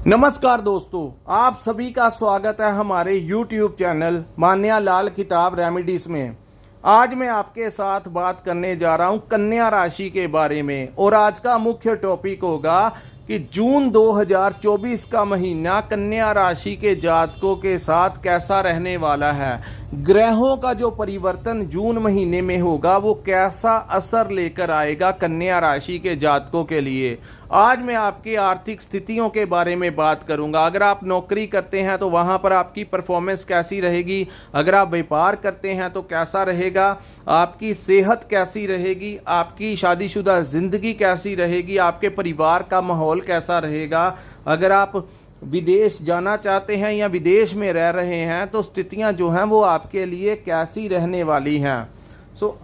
नमस्कार दोस्तों, आप सभी का स्वागत है हमारे YouTube चैनल मान्या लाल किताब रेमेडीज में। आज मैं आपके साथ बात करने जा रहा हूं कन्या राशि के बारे में और आज का मुख्य टॉपिक होगा कि जून 2024 का महीना कन्या राशि के जातकों के साथ कैसा रहने वाला है। ग्रहों का जो परिवर्तन जून महीने में होगा वो कैसा असर लेकर आएगा कन्या राशि के जातकों के लिए। आज मैं आपकी आर्थिक स्थितियों के बारे में बात करूंगा। अगर आप नौकरी करते हैं तो वहां पर आपकी परफॉर्मेंस कैसी रहेगी, अगर आप व्यापार करते हैं तो कैसा रहेगा, आपकी सेहत कैसी रहेगी, आपकी शादीशुदा जिंदगी कैसी रहेगी, आपके परिवार का माहौल कैसा रहेगा। अगर आप विदेश जाना चाहते हैं या विदेश में रह रहे हैं तो स्थितियां जो हैं वो आपके लिए कैसी रहने वाली हैं।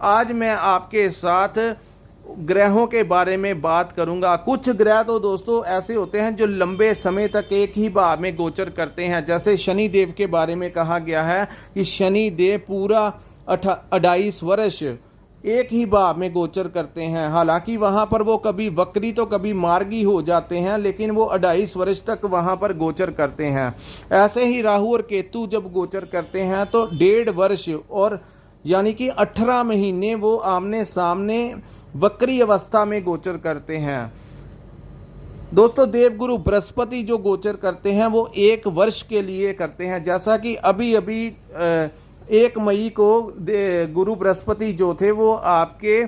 आज मैं आपके साथ ग्रहों के बारे में बात करूंगा। कुछ ग्रह तो दोस्तों ऐसे होते हैं जो लंबे समय तक एक ही भाव में गोचर करते हैं। जैसे शनि देव के बारे में कहा गया है कि शनि देव पूरा 28 वर्ष एक ही भाव में गोचर करते हैं। हालांकि वहां पर वो कभी वक्री तो कभी मार्गी हो जाते हैं, लेकिन वो 28 वर्ष तक वहां पर गोचर करते हैं। ऐसे ही राहु और केतु जब गोचर करते हैं तो 1.5 वर्ष और यानी कि 18 महीने वो आमने सामने वक्री अवस्था में गोचर करते हैं। दोस्तों, देवगुरु बृहस्पति जो गोचर करते हैं वो 1 वर्ष के लिए करते हैं। जैसा कि अभी 1 मई को गुरु बृहस्पति जो थे वो आपके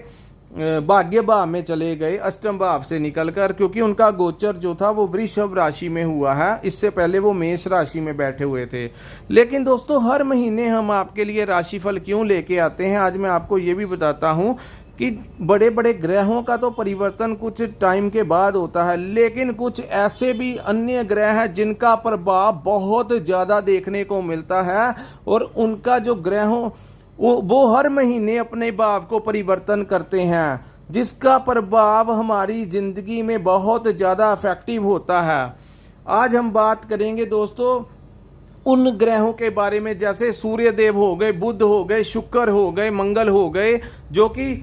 भाग्य भाव में चले गए, अष्टम भाव से निकलकर, क्योंकि उनका गोचर जो था वो वृषभ राशि में हुआ है। इससे पहले वो मेष राशि में बैठे हुए थे। लेकिन दोस्तों, हर महीने हम आपके लिए राशिफल क्यों लेके आते हैं, आज मैं आपको ये भी बताता हूँ कि बड़े बड़े ग्रहों का तो परिवर्तन कुछ टाइम के बाद होता है, लेकिन कुछ ऐसे भी अन्य ग्रह हैं जिनका प्रभाव बहुत ज़्यादा देखने को मिलता है और उनका जो ग्रहों वो हर महीने अपने भाव को परिवर्तन करते हैं, जिसका प्रभाव हमारी ज़िंदगी में बहुत ज़्यादा इफेक्टिव होता है। आज हम बात करेंगे दोस्तों उन ग्रहों के बारे में, जैसे सूर्य देव हो गए, बुध हो गए, शुक्र हो गए, मंगल हो गए, जो कि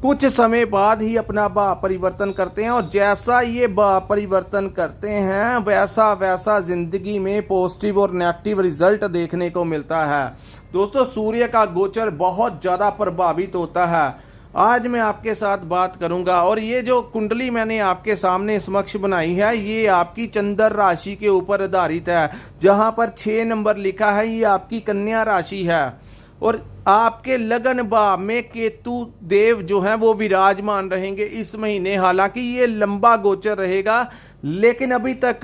कुछ समय बाद ही अपना भाव परिवर्तन करते हैं और जैसा ये भाव परिवर्तन करते हैं वैसा वैसा जिंदगी में पॉजिटिव और नेगेटिव रिजल्ट देखने को मिलता है। दोस्तों, सूर्य का गोचर बहुत ज़्यादा प्रभावित होता है। आज मैं आपके साथ बात करूंगा और ये जो कुंडली मैंने आपके सामने समक्ष बनाई है ये आपकी चंद्र राशि के ऊपर आधारित है। जहां पर 6 नंबर लिखा है ये आपकी कन्या राशि है और आपके लगन भाव में केतु देव जो हैं वो विराजमान रहेंगे इस महीने। हालांकि ये लंबा गोचर रहेगा, लेकिन अभी तक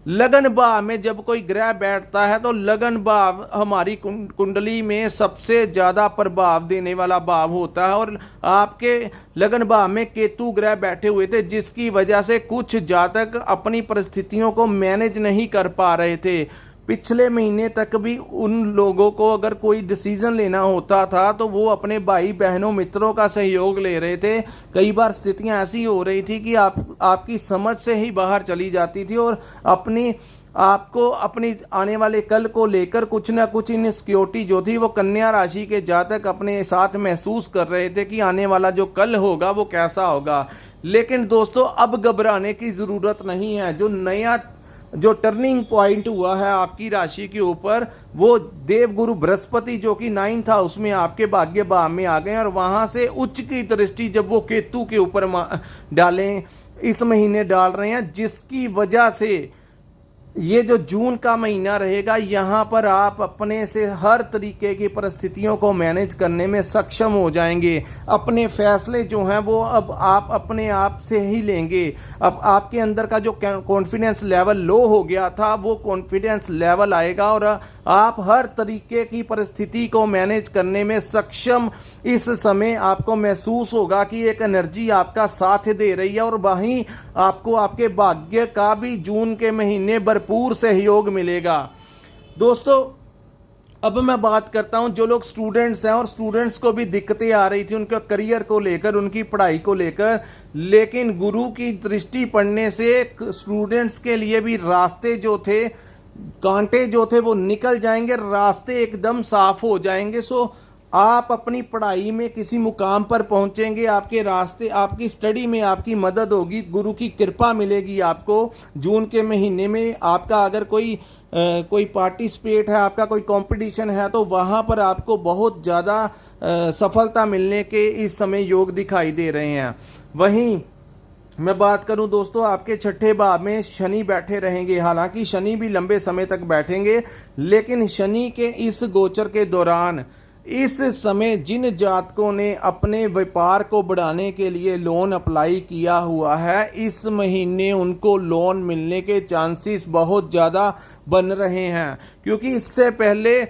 लगन भाव में जब कोई ग्रह बैठता है तो लगन भाव हमारी कुंडली में सबसे ज्यादा प्रभाव देने वाला भाव होता है और आपके लगन भाव में केतु ग्रह बैठे हुए थे, जिसकी वजह से कुछ जातक अपनी परिस्थितियों को मैनेज नहीं कर पा रहे थे। पिछले महीने तक भी उन लोगों को अगर कोई डिसीजन लेना होता था तो वो अपने भाई बहनों मित्रों का सहयोग ले रहे थे। कई बार स्थितियां ऐसी हो रही थी कि आपकी समझ से ही बाहर चली जाती थी और आपको अपनी आने वाले कल को लेकर कुछ ना कुछ इनसिक्योरिटी जो थी वो कन्या राशि के जातक अपने साथ महसूस कर रहे थे कि आने वाला जो कल होगा वो कैसा होगा। लेकिन दोस्तों, अब घबराने की ज़रूरत नहीं है। जो टर्निंग पॉइंट हुआ है आपकी राशि के ऊपर वो देवगुरु बृहस्पति जो कि 9 था उसमें आपके भाग्य भाव में आ गए और वहां से उच्च की दृष्टि जब वो केतु के ऊपर डालें इस महीने डाल रहे हैं, जिसकी वजह से ये जो जून का महीना रहेगा यहाँ पर आप अपने से हर तरीके की परिस्थितियों को मैनेज करने में सक्षम हो जाएंगे। अपने फैसले जो हैं वो अब आप अपने आप से ही लेंगे। अब आपके अंदर का जो कॉन्फिडेंस लेवल लो हो गया था वो कॉन्फिडेंस लेवल आएगा और आप हर तरीके की परिस्थिति को मैनेज करने में सक्षम इस समय आपको महसूस होगा कि एक एनर्जी आपका साथ दे रही है और वहीं आपको आपके भाग्य का भी जून के महीने भरपूर सहयोग मिलेगा। दोस्तों, अब मैं बात करता हूं जो लोग स्टूडेंट्स हैं और स्टूडेंट्स को भी दिक्कतें आ रही थी उनका करियर को लेकर, उनकी पढ़ाई को लेकर, लेकिन गुरु की दृष्टि पड़ने से स्टूडेंट्स के लिए भी रास्ते जो थे, कांटे जो थे वो निकल जाएंगे, रास्ते एकदम साफ हो जाएंगे। आप अपनी पढ़ाई में किसी मुकाम पर पहुंचेंगे, आपके रास्ते, आपकी स्टडी में आपकी मदद होगी, गुरु की कृपा मिलेगी आपको। जून के महीने में आपका अगर कोई पार्टिसिपेट है, आपका कोई कंपटीशन है, तो वहाँ पर आपको बहुत ज़्यादा सफलता मिलने के इस समय योग दिखाई दे रहे हैं। वहीं मैं बात करूं दोस्तों, आपके छठे भाव में शनि बैठे रहेंगे। हालांकि शनि भी लंबे समय तक बैठेंगे, लेकिन शनि के इस गोचर के दौरान इस समय जिन जातकों ने अपने व्यापार को बढ़ाने के लिए लोन अप्लाई किया हुआ है, इस महीने उनको लोन मिलने के चांसेस बहुत ज़्यादा बन रहे हैं। क्योंकि इससे पहले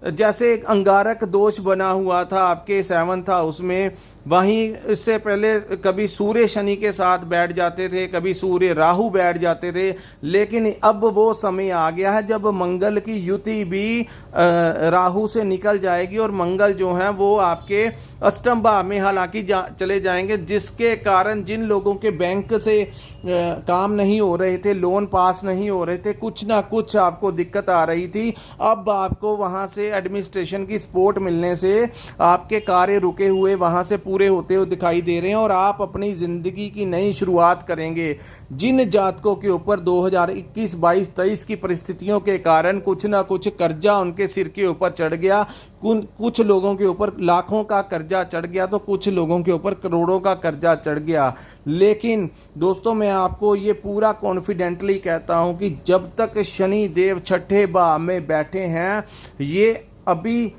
जैसे एक अंगारक दोष बना हुआ था आपके 7th हाउस में, वहीं इससे पहले कभी सूर्य शनि के साथ बैठ जाते थे, कभी सूर्य राहु बैठ जाते थे, लेकिन अब वो समय आ गया है जब मंगल की युति भी राहु से निकल जाएगी और मंगल जो है वो आपके अष्टम भाव में हालांकि चले जाएंगे, जिसके कारण जिन लोगों के बैंक से काम नहीं हो रहे थे, लोन पास नहीं हो रहे थे, कुछ ना कुछ आपको दिक्कत आ रही थी, अब आपको वहां से एडमिनिस्ट्रेशन की सपोर्ट मिलने से आपके कार्य रुके हुए वहां से पूरे होते हुए दिखाई दे रहे हैं और आप अपनी जिंदगी की नई शुरुआत करेंगे। जिन जातकों के ऊपर 2021, 22, 23 की परिस्थितियों के कारण कुछ ना कुछ कर्जा उनके सिर के ऊपर चढ़ गया, कुछ लोगों के ऊपर लाखों का कर्जा चढ़ गया, तो कुछ लोगों के ऊपर करोड़ों का कर्जा चढ़ गया। लेकिन दोस्तों, मैं आपको ये पूरा कॉन्फिडेंटली कहता हूं कि जब तक शनि देव छठे भाव में बैठे हैं, ये अभी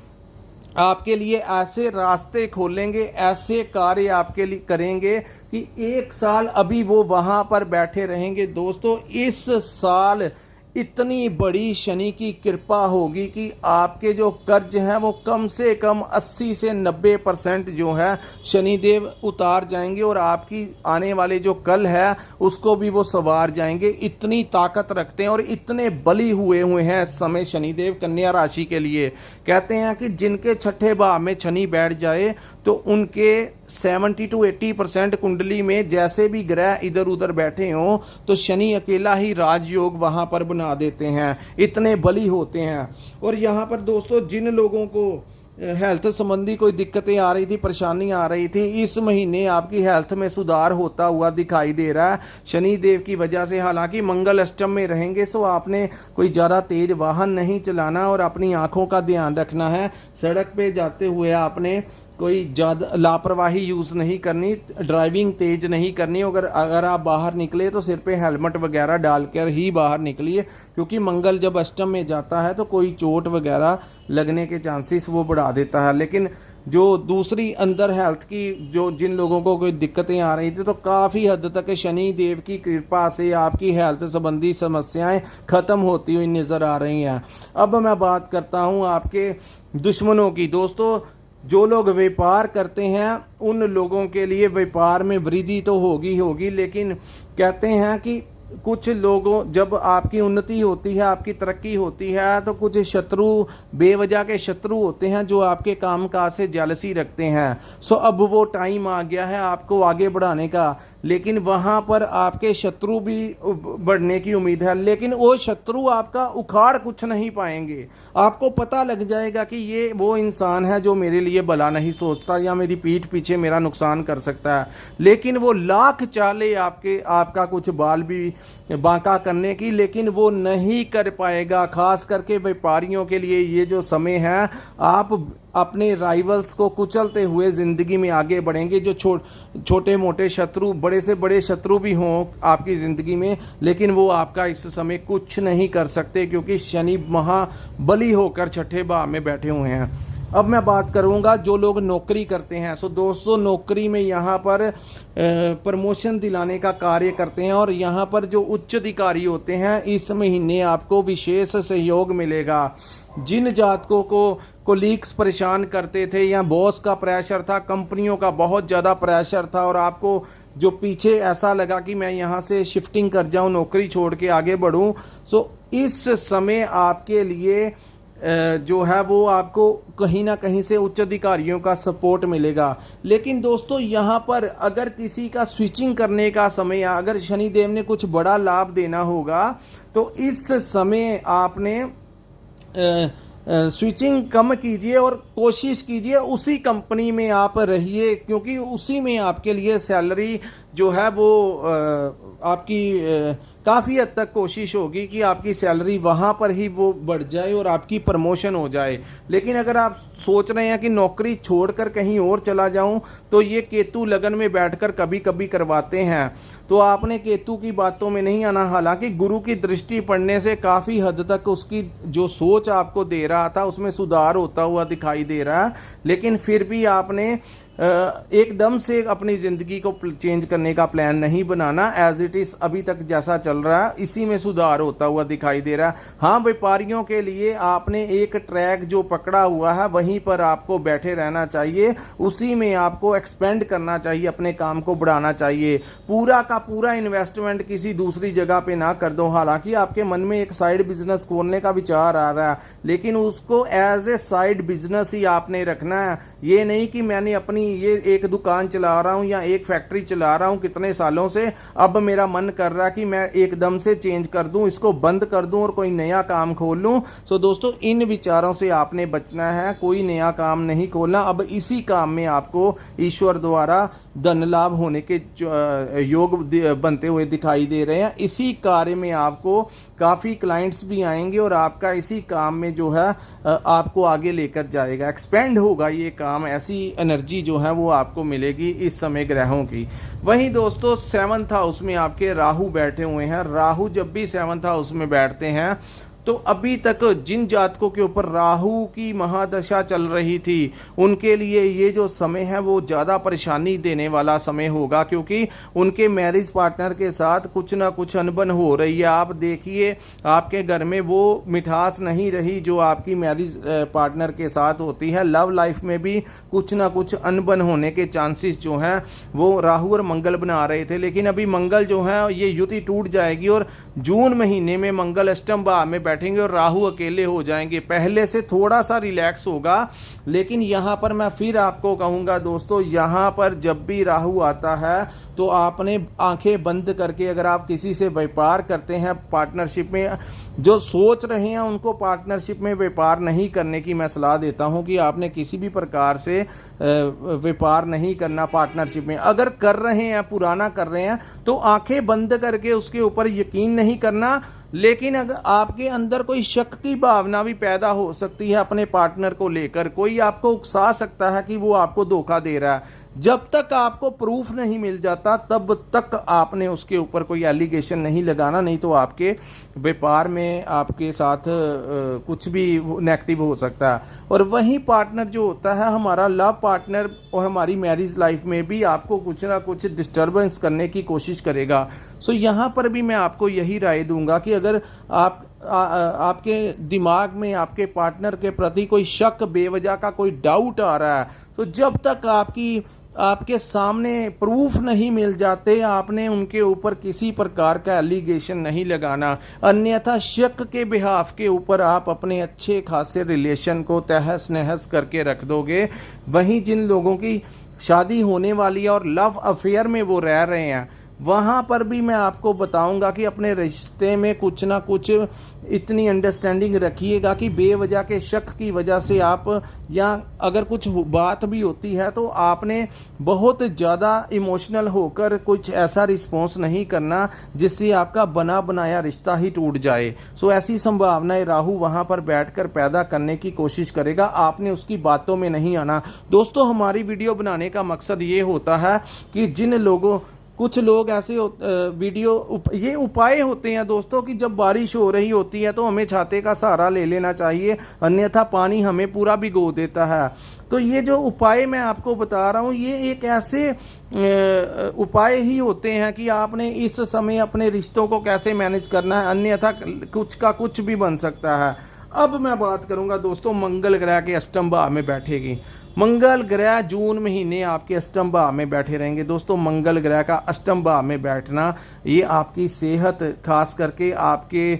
आपके लिए ऐसे रास्ते खोलेंगे, ऐसे कार्य आपके लिए करेंगे कि 1 साल अभी वो वहां पर बैठे रहेंगे। दोस्तों, इस साल इतनी बड़ी शनि की कृपा होगी कि आपके जो कर्ज हैं वो कम से कम 80 से 90% जो है शनिदेव उतार जाएंगे और आपकी आने वाले जो कल है उसको भी वो सवार जाएंगे। इतनी ताकत रखते हैं और इतने बली हुए हैं इस समय शनिदेव कन्या राशि के लिए। कहते हैं कि जिनके छठे भाव में शनि बैठ जाए तो उनके 70 to 80% कुंडली में जैसे भी ग्रह इधर उधर बैठे हों तो शनि अकेला ही राजयोग वहां पर बना देते हैं, इतने बली होते हैं। और यहाँ पर दोस्तों, जिन लोगों को हेल्थ संबंधी कोई दिक्कतें आ रही थी, परेशानी आ रही थी, इस महीने आपकी हेल्थ में सुधार होता हुआ दिखाई दे रहा है शनि देव की वजह से। हालांकि मंगल अष्टम में रहेंगे, सो आपने कोई ज़्यादा तेज वाहन नहीं चलाना और अपनी आंखों का ध्यान रखना है। सड़क पे जाते हुए आपने कोई ज़्यादा लापरवाही यूज़ नहीं करनी, ड्राइविंग तेज नहीं करनी। अगर आप बाहर निकले तो सिर पे हेलमेट वगैरह डालकर ही बाहर निकलिए, क्योंकि मंगल जब अष्टम में जाता है तो कोई चोट वगैरह लगने के चांसेस वो बढ़ा देता है। लेकिन जो दूसरी अंदर हेल्थ की जो जिन लोगों को कोई दिक्कतें आ रही थी, तो काफ़ी हद तक शनि देव की कृपा से आपकी हेल्थ संबंधी समस्याएं ख़त्म होती हुई नज़र आ रही हैं। अब मैं बात करता हूं आपके दुश्मनों की। दोस्तों, जो लोग व्यापार करते हैं उन लोगों के लिए व्यापार में वृद्धि तो होगी, लेकिन कहते हैं कि कुछ लोगों, जब आपकी उन्नति होती है, आपकी तरक्की होती है, तो कुछ शत्रु, बेवजह के शत्रु होते हैं जो आपके कामकाज से जेलसी रखते हैं। सो अब वो टाइम आ गया है आपको आगे बढ़ाने का, लेकिन वहाँ पर आपके शत्रु भी बढ़ने की उम्मीद है, लेकिन वो शत्रु आपका उखाड़ कुछ नहीं पाएंगे। आपको पता लग जाएगा कि ये वो इंसान है जो मेरे लिए भला नहीं सोचता या मेरी पीठ पीछे मेरा नुकसान कर सकता है, लेकिन वो लाख चाले आपका कुछ बाल भी बांका करने की, लेकिन वो नहीं कर पाएगा। खास करके व्यापारियों के लिए ये जो समय है, आप अपने राइवल्स को कुचलते हुए ज़िंदगी में आगे बढ़ेंगे। जो छोटे मोटे शत्रु, बड़े से बड़े शत्रु भी हों आपकी ज़िंदगी में, लेकिन वो आपका इस समय कुछ नहीं कर सकते, क्योंकि शनि महाबली होकर छठे भाव में बैठे हुए हैं। अब मैं बात करूंगा जो लोग नौकरी करते हैं। सो दोस्तों, नौकरी में यहाँ पर प्रमोशन दिलाने का कार्य करते हैं और यहाँ पर जो उच्च अधिकारी होते हैं, इस महीने आपको विशेष सहयोग मिलेगा। जिन जातकों को कोलीग्स परेशान करते थे या बॉस का प्रेशर था, कंपनियों का बहुत ज़्यादा प्रेशर था और आपको जो पीछे ऐसा लगा कि मैं यहाँ से शिफ्टिंग कर जाऊँ, नौकरी छोड़ के आगे बढ़ूँ, सो इस समय आपके लिए जो है वो आपको कहीं ना कहीं से उच्च अधिकारियों का सपोर्ट मिलेगा। लेकिन दोस्तों, यहाँ पर अगर किसी का स्विचिंग करने का समय, अगर शनिदेव ने कुछ बड़ा लाभ देना होगा तो इस समय आपने स्विचिंग कम कीजिए और कोशिश कीजिए उसी कंपनी में आप रहिए, क्योंकि उसी में आपके लिए सैलरी जो है वो आपकी काफ़ी हद तक कोशिश होगी कि आपकी सैलरी वहाँ पर ही वो बढ़ जाए और आपकी प्रमोशन हो जाए। लेकिन अगर आप सोच रहे हैं कि नौकरी छोड़कर कहीं और चला जाऊं, तो ये केतु लगन में बैठकर कभी कभी करवाते हैं, तो आपने केतु की बातों में नहीं आना। हालांकि गुरु की दृष्टि पड़ने से काफ़ी हद तक उसकी जो सोच आपको दे रहा था उसमें सुधार होता हुआ दिखाई दे रहा है, लेकिन फिर भी आपने एकदम से अपनी ज़िंदगी को चेंज करने का प्लान नहीं बनाना। एज इट इज़ अभी तक जैसा चल रहा है इसी में सुधार होता हुआ दिखाई दे रहा है। हाँ, व्यापारियों के लिए आपने एक ट्रैक जो पकड़ा हुआ है वहीं पर आपको बैठे रहना चाहिए, उसी में आपको एक्सपेंड करना चाहिए, अपने काम को बढ़ाना चाहिए। पूरा का पूरा इन्वेस्टमेंट किसी दूसरी जगह पे ना कर दो। हालांकि आपके मन में एक साइड बिजनेस खोलने का विचार आ रहा है, लेकिन उसको एज ए साइड बिजनेस ही आपने रखना है। ये नहीं कि मैंने अपनी ये एक दुकान चला रहा हूँ या एक फैक्ट्री चला रहा हूँ कितने सालों से, अब मेरा मन कर रहा है कि मैं एकदम से चेंज कर दूं, इसको बंद कर दूं और कोई नया काम खोल लूं। सो दोस्तों, इन विचारों से आपने बचना है, कोई नया काम नहीं खोलना। अब इसी काम में आपको ईश्वर द्वारा धन लाभ होने के योग बनते हुए दिखाई दे रहे हैं। इसी कार्य में आपको काफ़ी क्लाइंट्स भी आएंगे और आपका इसी काम में जो है आपको आगे लेकर जाएगा, एक्सपेंड होगा ये काम। ऐसी एनर्जी जो है वो आपको मिलेगी इस समय ग्रहों की। वहीं दोस्तों, 7th हाउस में आपके राहु बैठे हुए हैं। राहु जब भी 7th हाउस में बैठते हैं तो अभी तक जिन जातकों के ऊपर राहु की महादशा चल रही थी उनके लिए ये जो समय है वो ज़्यादा परेशानी देने वाला समय होगा, क्योंकि उनके मैरिज पार्टनर के साथ कुछ ना कुछ अनबन हो रही है। आप देखिए, आपके घर में वो मिठास नहीं रही जो आपकी मैरिज पार्टनर के साथ होती है। लव लाइफ में भी कुछ ना कुछ अनबन होने के चांसेस जो हैं वो राहु और मंगल बना रहे थे, लेकिन अभी मंगल जो है ये युति टूट जाएगी और जून महीने में मंगल अष्टम भाव में बैठेंगे और राहु अकेले हो जाएंगे। पहले से थोड़ा सा रिलैक्स होगा, लेकिन यहाँ पर मैं फिर आपको कहूँगा दोस्तों, यहाँ पर जब भी राहु आता है तो आपने आंखें बंद करके, अगर आप किसी से व्यापार करते हैं पार्टनरशिप में, जो सोच रहे हैं उनको पार्टनरशिप में व्यापार नहीं करने की मैं सलाह देता हूं कि आपने किसी भी प्रकार से व्यापार नहीं करना पार्टनरशिप में। अगर कर रहे हैं, पुराना कर रहे हैं, तो आंखें बंद करके उसके ऊपर यकीन नहीं करना। लेकिन अगर आपके अंदर कोई शक की भावना भी पैदा हो सकती है अपने पार्टनर को लेकर, कोई आपको उकसा सकता है कि वो आपको धोखा दे रहा है। जब तक आपको प्रूफ नहीं मिल जाता तब तक आपने उसके ऊपर कोई एलिगेशन नहीं लगाना, नहीं तो आपके व्यापार में आपके साथ कुछ भी नेगेटिव हो सकता है। और वही पार्टनर जो होता है हमारा लव पार्टनर और हमारी मैरिज लाइफ में भी आपको कुछ ना कुछ डिस्टर्बेंस करने की कोशिश करेगा। सो यहाँ पर भी मैं आपको यही राय दूंगा कि अगर आपके दिमाग में आपके पार्टनर के प्रति कोई शक, बेवजह का कोई डाउट आ रहा है, तो जब तक आपके सामने प्रूफ नहीं मिल जाते आपने उनके ऊपर किसी प्रकार का एलिगेशन नहीं लगाना। अन्यथा शक के बिहाफ के ऊपर आप अपने अच्छे खासे रिलेशन को तहस नहस करके रख दोगे। वहीं जिन लोगों की शादी होने वाली है और लव अफेयर में वो रह रहे हैं, वहाँ पर भी मैं आपको बताऊंगा कि अपने रिश्ते में कुछ ना कुछ इतनी अंडरस्टैंडिंग रखिएगा कि बेवजह के शक की वजह से आप, या अगर कुछ बात भी होती है तो आपने बहुत ज़्यादा इमोशनल होकर कुछ ऐसा रिस्पॉन्स नहीं करना जिससे आपका बना बनाया रिश्ता ही टूट जाए। सो ऐसी संभावनाएं राहु वहाँ पर बैठकर पैदा करने की कोशिश करेगा, आपने उसकी बातों में नहीं आना। दोस्तों, हमारी वीडियो बनाने का मकसद ये होता है कि जिन लोगों, कुछ लोग ऐसे ये उपाय होते हैं दोस्तों कि जब बारिश हो रही होती है तो हमें छाते का सहारा ले लेना चाहिए, अन्यथा पानी हमें पूरा भिगो देता है। तो ये जो उपाय मैं आपको बता रहा हूँ ये एक ऐसे उपाय ही होते हैं कि आपने इस समय अपने रिश्तों को कैसे मैनेज करना है, अन्यथा कुछ का कुछ भी बन सकता है। अब मैं बात करूँगा दोस्तों, मंगल ग्रह के अष्टम भाव में बैठेगी। मंगल ग्रह जून महीने आपके अष्टम भाव में बैठे रहेंगे। दोस्तों, मंगल ग्रह का अष्टम भाव में बैठना ये आपकी सेहत, खास करके आपके,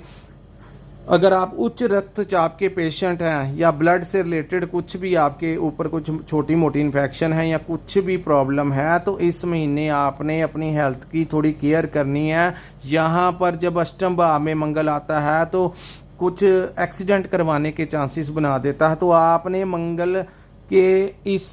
अगर आप उच्च रक्तचाप के पेशेंट हैं या ब्लड से रिलेटेड कुछ भी आपके ऊपर कुछ छोटी मोटी इन्फेक्शन है या कुछ भी प्रॉब्लम है, तो इस महीने आपने अपनी हेल्थ की थोड़ी केयर करनी है। यहाँ पर जब अष्टम भाव में मंगल आता है तो कुछ एक्सीडेंट करवाने के चांसेस बना देता है। तो आपने मंगल के इस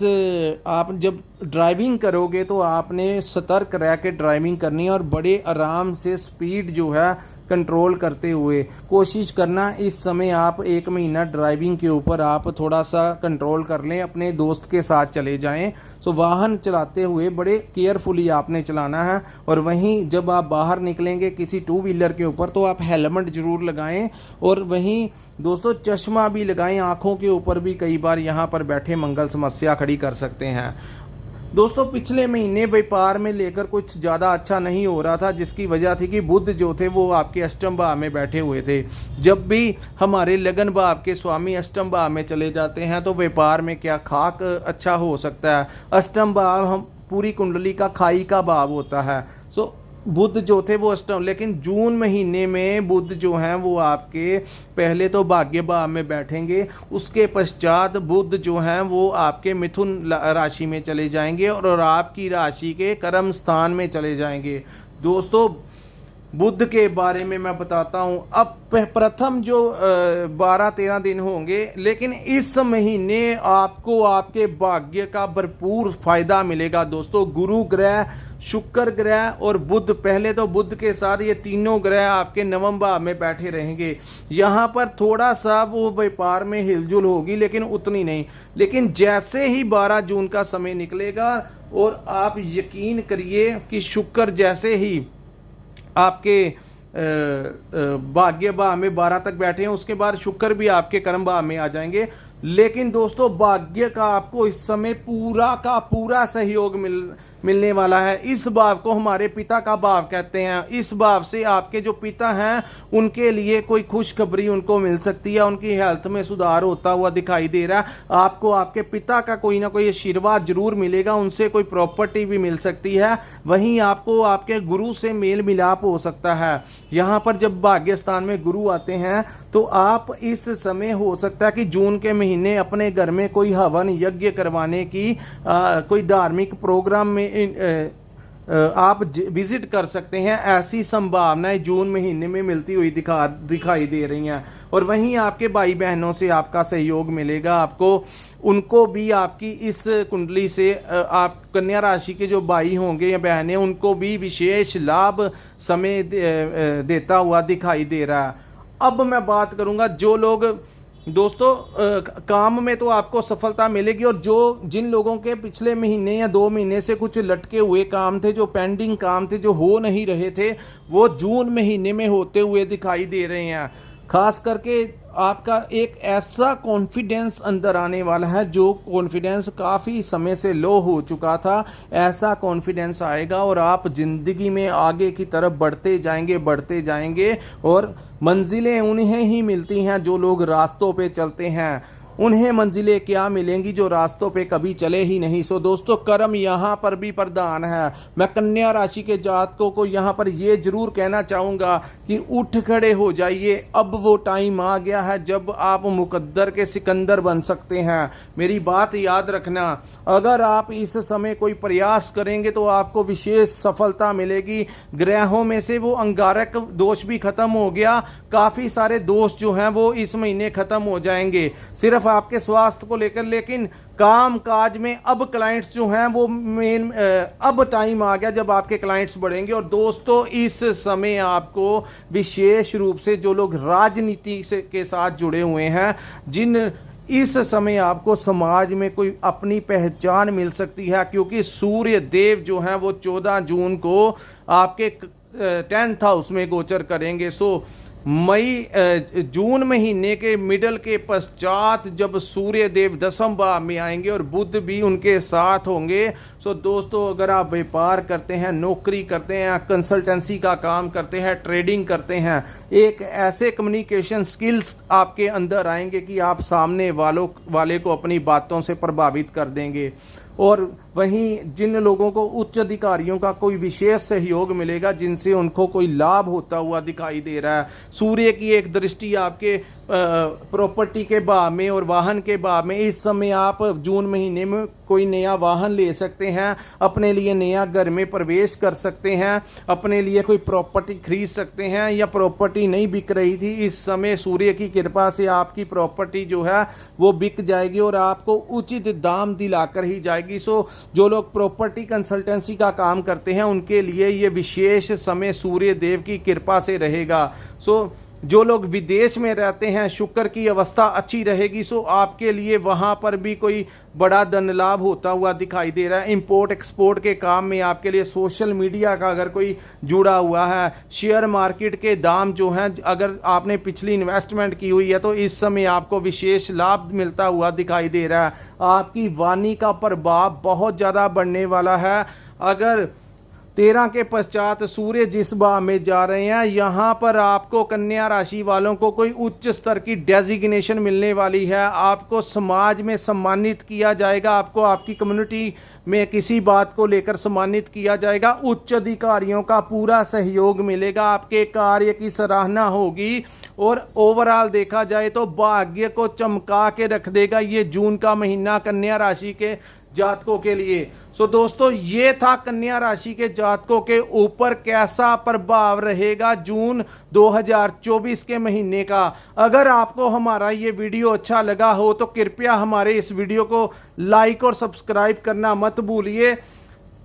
आप जब ड्राइविंग करोगे तो आपने सतर्क रह के ड्राइविंग करनी है और बड़े आराम से स्पीड जो है कंट्रोल करते हुए कोशिश करना। इस समय आप 1 महीना ड्राइविंग के ऊपर आप थोड़ा सा कंट्रोल कर लें, अपने दोस्त के साथ चले जाएं। सो वाहन चलाते हुए बड़े केयरफुली आपने चलाना है। और वहीं जब आप बाहर निकलेंगे किसी 2 व्हीलर के ऊपर तो आप हेलमेट ज़रूर लगाएं। और वहीं दोस्तों चश्मा भी लगाएं, आँखों के ऊपर भी कई बार यहाँ पर बैठे मंगल समस्या खड़ी कर सकते हैं। दोस्तों पिछले महीने व्यापार में लेकर कुछ ज़्यादा अच्छा नहीं हो रहा था, जिसकी वजह थी कि बुध जो थे वो आपके अष्टम भाव में बैठे हुए थे। जब भी हमारे लगन भाव के स्वामी अष्टम भाव में चले जाते हैं तो व्यापार में क्या खाक अच्छा हो सकता है। अष्टम भाव हम पूरी कुंडली का खाई का भाव होता है। सो बुध जो थे वो अष्टम, लेकिन जून महीने में बुध जो हैं वो आपके पहले तो भाग्य भाव में बैठेंगे, उसके पश्चात बुध जो हैं वो आपके मिथुन राशि में चले जाएंगे और आपकी राशि के कर्म स्थान में चले जाएंगे। दोस्तों बुध के बारे में मैं बताता हूं। अब प्रथम जो 12-13 दिन होंगे, लेकिन इस महीने आपको आपके भाग्य का भरपूर फायदा मिलेगा। दोस्तों गुरु ग्रह, शुक्र ग्रह और बुध, पहले तो बुध के साथ ये तीनों ग्रह आपके नवम भाव में बैठे रहेंगे। यहाँ पर थोड़ा सा वो व्यापार में हिलजुल होगी, लेकिन उतनी नहीं। लेकिन जैसे ही 12 जून का समय निकलेगा और आप यकीन करिए कि शुक्र जैसे ही आपके भाग्य भाव में 12 तक बैठे हैं, उसके बाद शुक्र भी आपके कर्म भाव में आ जाएंगे। लेकिन दोस्तों भाग्य का आपको इस समय पूरा का पूरा सहयोग मिलने वाला है। इस भाव को हमारे पिता का भाव कहते हैं। इस भाव से आपके जो पिता हैं उनके लिए कोई खुशखबरी उनको मिल सकती है, उनकी हेल्थ में सुधार होता हुआ दिखाई दे रहा है। आपको आपके पिता का कोई ना कोई आशीर्वाद जरूर मिलेगा, उनसे कोई प्रॉपर्टी भी मिल सकती है। वहीं आपको आपके गुरु से मेल मिलाप हो सकता है। यहाँ पर जब भाग्य स्थान में गुरु आते हैं तो आप इस समय हो सकता है कि जून के महीने अपने घर में कोई हवन यज्ञ करवाने की कोई धार्मिक प्रोग्राम में आप विजिट कर सकते हैं। ऐसी संभावनाएं जून महीने में मिलती हुई दिखाई दे रही हैं। और वहीं आपके भाई बहनों से आपका सहयोग मिलेगा। आपको उनको भी आपकी इस कुंडली से आप कन्या राशि के जो भाई होंगे या बहनें, उनको भी विशेष लाभ समय देता हुआ दिखाई दे रहा है। अब मैं बात करूंगा जो लोग दोस्तों काम में तो आपको सफलता मिलेगी, और जो जिन लोगों के पिछले महीने या 2 महीने से कुछ लटके हुए काम थे, जो पेंडिंग काम थे, जो हो नहीं रहे थे, वो जून महीने में होते हुए दिखाई दे रहे हैं। खास करके आपका एक ऐसा कॉन्फिडेंस अंदर आने वाला है जो कॉन्फिडेंस काफ़ी समय से लो हो चुका था। ऐसा कॉन्फिडेंस आएगा और आप ज़िंदगी में आगे की तरफ बढ़ते जाएंगे। और मंजिलें उन्हें ही मिलती हैं जो लोग रास्तों पे चलते हैं। उन्हें मंजिलें क्या मिलेंगी जो रास्तों पे कभी चले ही नहीं। सो दोस्तों कर्म यहाँ पर भी प्रधान है। मैं कन्या राशि के जातकों को यहाँ पर ये जरूर कहना चाहूँगा कि उठ खड़े हो जाइए। अब वो टाइम आ गया है जब आप मुकद्दर के सिकंदर बन सकते हैं। मेरी बात याद रखना, अगर आप इस समय कोई प्रयास करेंगे तो आपको विशेष सफलता मिलेगी। ग्रहों में से वो अंगारक दोष भी खत्म हो गया, काफ़ी सारे दोष जो हैं वो इस महीने खत्म हो जाएंगे, सिर्फ आपके स्वास्थ्य को लेकर। लेकिन काम काज में अब क्लाइंट्स जो हैं वो मेन अब टाइम आ गया जब आपके क्लाइंट्स बढ़ेंगे। और दोस्तों इस समय आपको विशेष रूप से जो लोग राजनीति से के साथ जुड़े हुए हैं, जिन इस समय आपको समाज में कोई अपनी पहचान मिल सकती है, क्योंकि सूर्य देव जो हैं वो 14 जून को आपके 10th हाउस में गोचर करेंगे। सो जून महीने के मिडल के पश्चात जब सूर्य देव 10th भाव में आएंगे और बुध भी उनके साथ होंगे। सो दोस्तों अगर आप व्यापार करते हैं, नौकरी करते हैं, कंसल्टेंसी का काम करते हैं, ट्रेडिंग करते हैं, एक ऐसे कम्युनिकेशन स्किल्स आपके अंदर आएंगे कि आप सामने वाले को अपनी बातों से प्रभावित कर देंगे। और वहीं जिन लोगों को उच्च अधिकारियों का कोई विशेष सहयोग मिलेगा जिनसे उनको कोई लाभ होता हुआ दिखाई दे रहा है। सूर्य की एक दृष्टि आपके प्रॉपर्टी के भाव में और वाहन के भाव में, इस समय आप जून महीने में कोई नया वाहन ले सकते हैं, अपने लिए नया घर में प्रवेश कर सकते हैं, अपने लिए कोई प्रॉपर्टी खरीद सकते हैं, या प्रॉपर्टी नहीं बिक रही थी, इस समय सूर्य की कृपा से आपकी प्रॉपर्टी जो है वो बिक जाएगी और आपको उचित दाम दिलाकर ही जाएगी। सो जो लोग प्रॉपर्टी कंसल्टेंसी का काम करते हैं उनके लिए ये विशेष समय सूर्य देव की कृपा से रहेगा। सो जो लोग विदेश में रहते हैं शुक्र की अवस्था अच्छी रहेगी, सो आपके लिए वहां पर भी कोई बड़ा धन लाभ होता हुआ दिखाई दे रहा है। इंपोर्ट एक्सपोर्ट के काम में आपके लिए सोशल मीडिया का अगर कोई जुड़ा हुआ है, शेयर मार्केट के दाम जो हैं, अगर आपने पिछली इन्वेस्टमेंट की हुई है तो इस समय आपको विशेष लाभ मिलता हुआ दिखाई दे रहा है। आपकी वाणी का प्रभाव बहुत ज़्यादा बढ़ने वाला है। अगर 13 के पश्चात सूर्य जिस भाव में जा रहे हैं, यहाँ पर आपको कन्या राशि वालों को कोई उच्च स्तर की डेजिग्नेशन मिलने वाली है। आपको समाज में सम्मानित किया जाएगा, आपको आपकी कम्युनिटी में किसी बात को लेकर सम्मानित किया जाएगा, उच्च अधिकारियों का पूरा सहयोग मिलेगा, आपके कार्य की सराहना होगी और ओवरऑल देखा जाए तो भाग्य को चमका के रख देगा ये जून का महीना कन्या राशि के जातकों के लिए। सो दोस्तों, ये था कन्या राशि के जातकों के ऊपर कैसा प्रभाव रहेगा जून 2024 के महीने का। अगर आपको हमारा ये वीडियो अच्छा लगा हो तो कृपया हमारे इस वीडियो को लाइक और सब्सक्राइब करना मत भूलिए।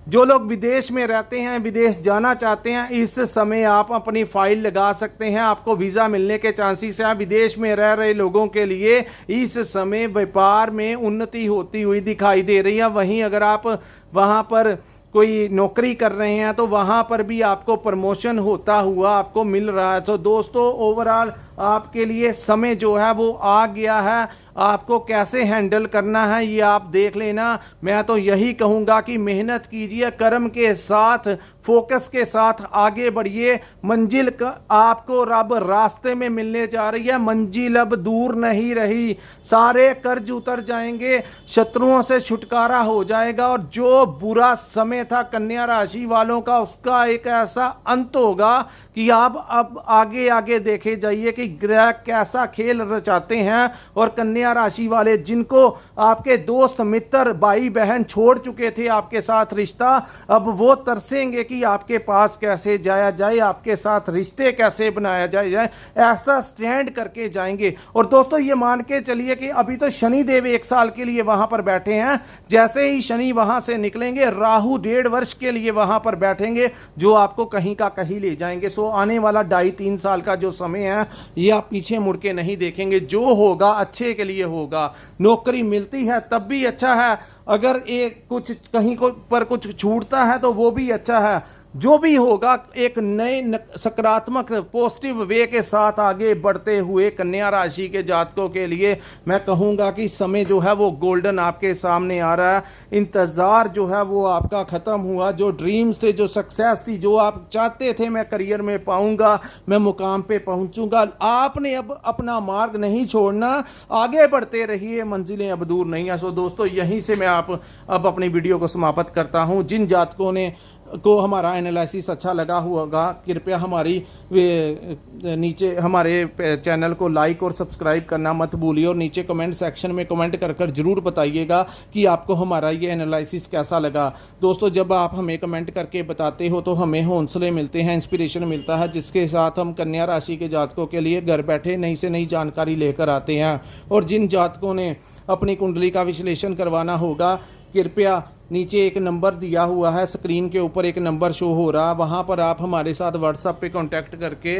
जो लोग विदेश में रहते हैं, विदेश जाना चाहते हैं, इस समय आप अपनी फाइल लगा सकते हैं, आपको वीज़ा मिलने के चांसेस हैं। विदेश में रह रहे लोगों के लिए इस समय व्यापार में उन्नति होती हुई दिखाई दे रही है। वहीं अगर आप वहां पर कोई नौकरी कर रहे हैं तो वहां पर भी आपको प्रमोशन होता हुआ आपको मिल रहा है। तो दोस्तों, ओवरऑल आपके लिए समय जो है वो आ गया है। आपको कैसे हैंडल करना है ये आप देख लेना। मैं तो यही कहूँगा कि मेहनत कीजिए, कर्म के साथ, फोकस के साथ आगे बढ़िए। मंजिल आपको रब रास्ते में मिलने जा रही है, मंजिल अब दूर नहीं रही। सारे कर्ज उतर जाएंगे, शत्रुओं से छुटकारा हो जाएगा और जो बुरा समय था कन्या राशि वालों का उसका एक ऐसा अंत होगा कि आप अब आगे आगे देखे जाइए कि ग्रह कैसा खेल रचाते हैं। और कन्या राशि वाले जिनको आपके दोस्त मित्र भाई बहन छोड़ चुके थे आपके साथ रिश्ता, अब वो तरसेंगे कि आपके पास कैसे जाया जाए, आपके साथ रिश्ते कैसे बनाया जाए, ऐसा स्टैंड करके जाएंगे। और दोस्तों, ये मान के चलिए कि अभी तो शनि देव 1 साल के लिए वहां पर बैठे हैं, जैसे ही शनि वहां से निकलेंगे राहु 1.5 वर्ष के लिए वहां पर बैठेंगे जो आपको कहीं का कहीं ले जाएंगे। सो आने वाला 2.5-3 साल का जो समय है ये आप पीछे मुड़ के नहीं देखेंगे, जो होगा अच्छे के लिए होगा। नौकरी मिलती है तब भी अच्छा है, अगर एक कुछ कहीं पर कुछ छूटता है तो वो भी अच्छा है। जो भी होगा एक नए सकारात्मक पॉजिटिव वे के साथ आगे बढ़ते हुए कन्या राशि के जातकों के लिए मैं कहूँगा कि समय जो है वो गोल्डन आपके सामने आ रहा है। इंतज़ार जो है वो आपका ख़त्म हुआ। जो ड्रीम्स थे, जो सक्सेस थी, जो आप चाहते थे मैं करियर में पाऊँगा, मैं मुकाम पे पहुँचूँगा, आपने अब अपना मार्ग नहीं छोड़ना, आगे बढ़ते रहिए, मंजिलें अब दूर नहीं है। सो दोस्तों, यहीं से मैं अब अपनी वीडियो को समाप्त करता हूँ। जिन जातकों ने को हमारा एनालिसिस अच्छा लगा होगा कृपया हमारी नीचे हमारे चैनल को लाइक और सब्सक्राइब करना मत भूलिए और नीचे कमेंट सेक्शन में कमेंट कर ज़रूर बताइएगा कि आपको हमारा ये एनालिसिस कैसा लगा। दोस्तों, जब आप हमें कमेंट करके बताते हो तो हमें हौसले मिलते हैं, इंस्पिरेशन मिलता है, जिसके साथ हम कन्या राशि के जातकों के लिए घर बैठे नई से नई जानकारी लेकर आते हैं। और जिन जातकों ने अपनी कुंडली का विश्लेषण करवाना होगा, कृपया नीचे एक नंबर दिया हुआ है, स्क्रीन के ऊपर एक नंबर शो हो रहा है, वहाँ पर आप हमारे साथ व्हाट्सएप पे कांटेक्ट करके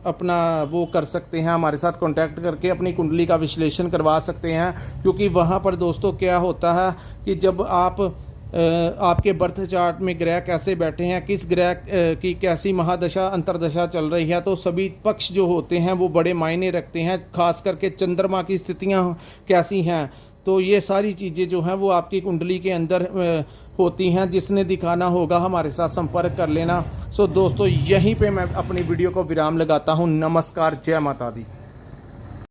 अपना वो कर सकते हैं, हमारे साथ कांटेक्ट करके अपनी कुंडली का विश्लेषण करवा सकते हैं। क्योंकि वहाँ पर दोस्तों क्या होता है कि जब आपके बर्थ चार्ट में ग्रह कैसे बैठे हैं, किस ग्रह की कैसी महादशा अंतरदशा चल रही है, तो सभी पक्ष जो होते हैं वो बड़े मायने रखते हैं। खास करके चंद्रमा की स्थितियाँ कैसी हैं, तो ये सारी चीज़ें जो हैं वो आपकी कुंडली के अंदर होती हैं। जिसने दिखाना होगा हमारे साथ संपर्क कर लेना। सो दोस्तों, यहीं पे मैं अपनी वीडियो को विराम लगाता हूँ। नमस्कार, जय माता दी।